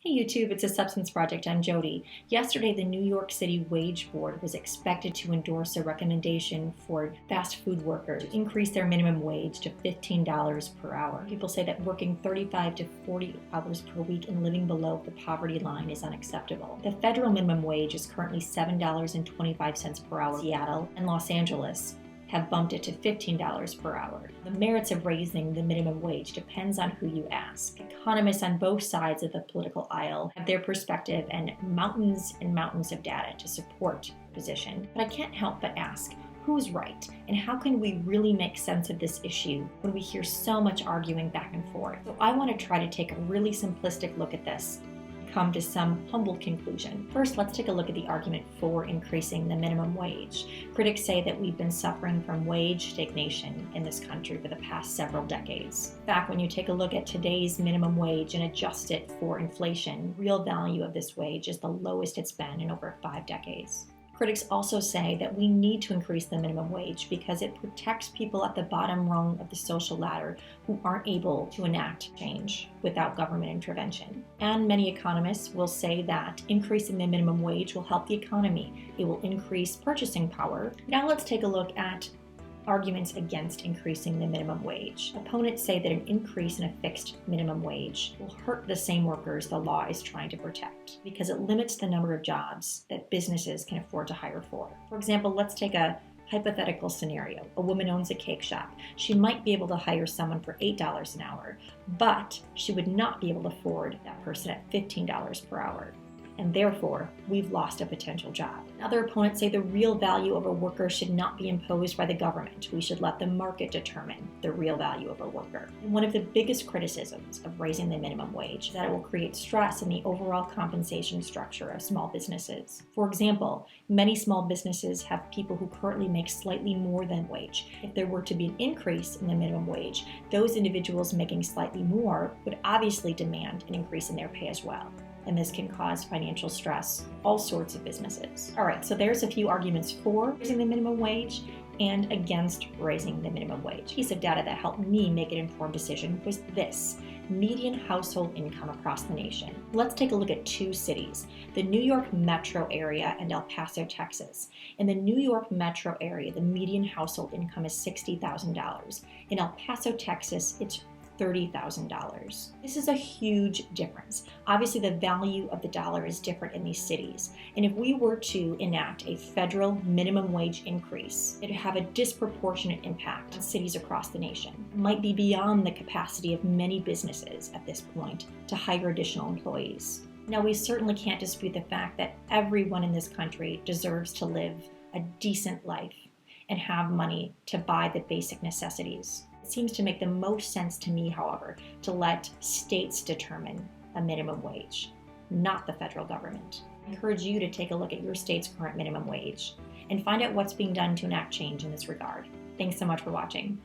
Hey YouTube, it's a Substance Project. I'm Jody. Yesterday, the New York City Wage Board was expected to endorse a recommendation for fast food workers to increase their minimum wage to $15 per hour. People say that working 35 to 40 hours per week and living below the poverty line is unacceptable. The federal minimum wage is currently $7.25 per hour in Seattle and Los Angeles have bumped it to $15 per hour. The merits of raising the minimum wage depends on who you ask. Economists on both sides of the political aisle have their perspective and mountains of data to support the position. But I can't help but ask, who's right? And how can we really make sense of this issue when we hear so much arguing back and forth? So I want to try to take a really simplistic look at this, come to some humble conclusion. First, let's take a look at the argument for increasing the minimum wage. Critics say that we've been suffering from wage stagnation in this country for the past several decades. In fact, when you take a look at today's minimum wage and adjust it for inflation, real value of this wage is the lowest it's been in over 5 decades. Critics also say that we need to increase the minimum wage because it protects people at the bottom rung of the social ladder who aren't able to enact change without government intervention. And many economists will say that increasing the minimum wage will help the economy. It will increase purchasing power. Now let's take a look at arguments against increasing the minimum wage. Opponents say that an increase in a fixed minimum wage will hurt the same workers the law is trying to protect because it limits the number of jobs that businesses can afford to hire for. For example, let's take a hypothetical scenario. A woman owns a cake shop. She might be able to hire someone for $8 an hour, but she would not be able to afford that person at $15 per hour. And therefore, we've lost a potential job. Other opponents say the real value of a worker should not be imposed by the government. We should let the market determine the real value of a worker. And one of the biggest criticisms of raising the minimum wage is that it will create stress in the overall compensation structure of small businesses. For example, many small businesses have people who currently make slightly more than wage. If there were to be an increase in the minimum wage, those individuals making slightly more would obviously demand an increase in their pay as well. And this can cause financial stress, all sorts of businesses. All right, so there's a few arguments for raising the minimum wage and against raising the minimum wage. A piece of data that helped me make an informed decision was this: median household income across the nation. Let's take a look at 2 cities, the New York metro area and El Paso, Texas. In the New York metro area, the median household income is $60,000. In El Paso, Texas, it's $30,000. This is a huge difference. Obviously, the value of the dollar is different in these cities. And if we were to enact a federal minimum wage increase, it would have a disproportionate impact on cities across the nation. It might be beyond the capacity of many businesses at this point to hire additional employees. Now, we certainly can't dispute the fact that everyone in this country deserves to live a decent life and have money to buy the basic necessities. It seems to make the most sense to me, however, to let states determine a minimum wage, not the federal government. I encourage you to take a look at your state's current minimum wage and find out what's being done to enact change in this regard. Thanks so much for watching.